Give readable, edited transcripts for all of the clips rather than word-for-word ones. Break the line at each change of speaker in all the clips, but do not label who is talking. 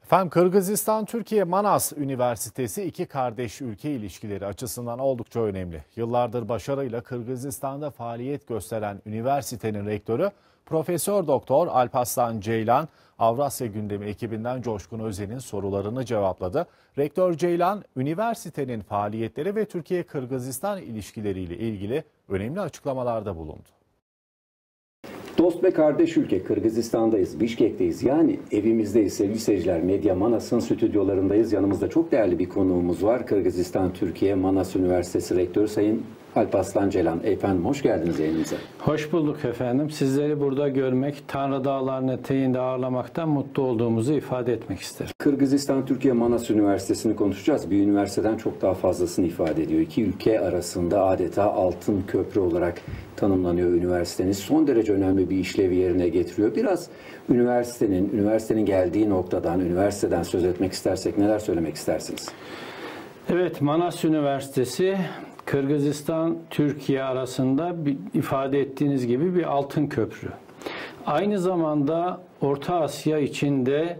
Efendim Kırgızistan-Türkiye Manas Üniversitesi iki kardeş ülke ilişkileri açısından oldukça önemli. Yıllardır başarıyla Kırgızistan'da faaliyet gösteren üniversitenin rektörü Profesör Doktor Alparslan Ceylan, Avrasya Gündemi ekibinden Coşkun Özen'in sorularını cevapladı. Rektör Ceylan, üniversitenin faaliyetleri ve Türkiye-Kırgızistan ilişkileriyle ilgili önemli açıklamalarda bulundu.
Dost ve kardeş ülke Kırgızistan'dayız, Bişkek'teyiz. Yani evimizdeyiz sevgili seyirciler. Medya Manas'ın stüdyolarındayız. Yanımızda çok değerli bir konuğumuz var. Kırgızistan-Türkiye Manas Üniversitesi Rektörü Sayın Alparslan Ceylan. Efendim hoş geldiniz yayınımıza.
Hoş bulduk efendim. Sizleri burada görmek, Tanrı Dağları'nın eteğinde ağırlamaktan mutlu olduğumuzu ifade etmek isterim.
Kırgızistan-Türkiye Manas Üniversitesi'ni konuşacağız. Bir üniversiteden çok daha fazlasını ifade ediyor. İki ülke arasında adeta altın köprü olarak tanımlanıyor üniversiteniz. Son derece önemli bir işlevi yerine getiriyor. Biraz üniversitenin geldiği noktadan, üniversiteden söz etmek istersek neler söylemek istersiniz?
Evet, Manas Üniversitesi Kırgızistan-Türkiye arasında ifade ettiğiniz gibi bir altın köprü. Aynı zamanda Orta Asya içinde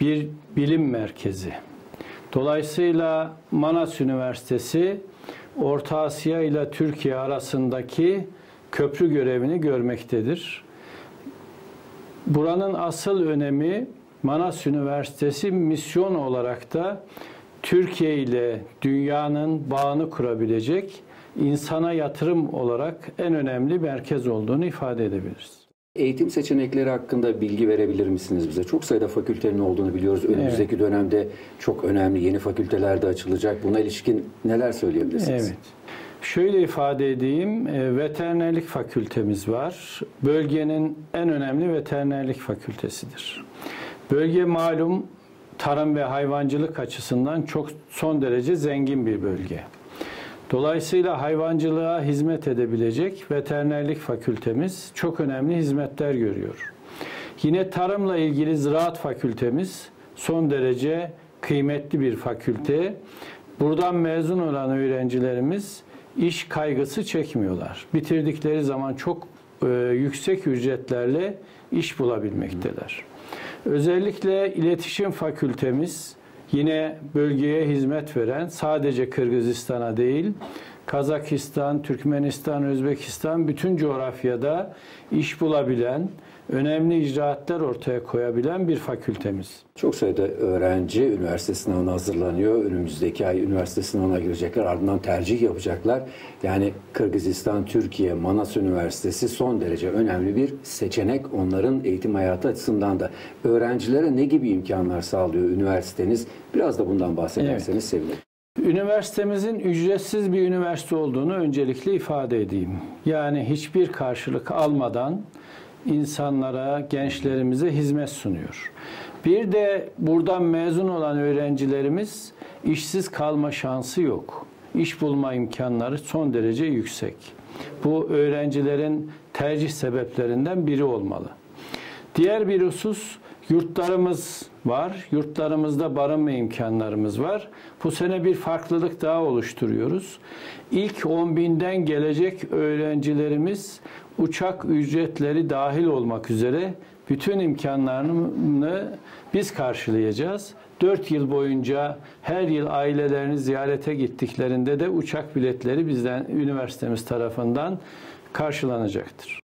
bir bilim merkezi. Dolayısıyla Manas Üniversitesi Orta Asya ile Türkiye arasındaki köprü görevini görmektedir. Buranın asıl önemi Manas Üniversitesi misyon olarak da Türkiye ile dünyanın bağını kurabilecek insana yatırım olarak en önemli merkez olduğunu ifade edebiliriz.
Eğitim seçenekleri hakkında bilgi verebilir misiniz bize? Çok sayıda fakültenin olduğunu biliyoruz. Önümüzdeki dönemde çok önemli yeni fakülteler de açılacak. Buna ilişkin neler söyleyebilirsiniz?
Evet. Şöyle ifade edeyim, veterinerlik fakültemiz var. Bölgenin en önemli veterinerlik fakültesidir. Bölge malum tarım ve hayvancılık açısından çok son derece zengin bir bölge. Dolayısıyla hayvancılığa hizmet edebilecek veterinerlik fakültemiz çok önemli hizmetler görüyor. Yine tarımla ilgili ziraat fakültemiz son derece kıymetli bir fakülte. Buradan mezun olan öğrencilerimiz iş kaygısı çekmiyorlar. Bitirdikleri zaman çok yüksek ücretlerle iş bulabilmekteler. Özellikle iletişim fakültemiz yine bölgeye hizmet veren, sadece Kırgızistan'a değil, Kazakistan, Türkmenistan, Özbekistan bütün coğrafyada iş bulabilen, önemli icraatlar ortaya koyabilen bir fakültemiz.
Çok sayıda öğrenci üniversite sınavına hazırlanıyor. Önümüzdeki ay üniversite sınavına girecekler. Ardından tercih yapacaklar. Yani Kırgızistan, Türkiye, Manas Üniversitesi son derece önemli bir seçenek. Onların eğitim hayatı açısından da. Öğrencilere ne gibi imkanlar sağlıyor üniversiteniz? Biraz da bundan bahsederseniz sevinirim.
Üniversitemizin ücretsiz bir üniversite olduğunu öncelikle ifade edeyim. Yani hiçbir karşılık almadan insanlara, gençlerimize hizmet sunuyor. Bir de buradan mezun olan öğrencilerimiz işsiz kalma şansı yok. İş bulma imkanları son derece yüksek. Bu öğrencilerin tercih sebeplerinden biri olmalı. Diğer bir husus, yurtlarımız var. Yurtlarımızda barınma imkanlarımız var. Bu sene bir farklılık daha oluşturuyoruz. İlk 10.000'den gelecek öğrencilerimiz uçak ücretleri dahil olmak üzere bütün imkanlarını biz karşılayacağız. 4 yıl boyunca her yıl ailelerini ziyarete gittiklerinde de uçak biletleri bizden, üniversitemiz tarafından karşılanacaktır.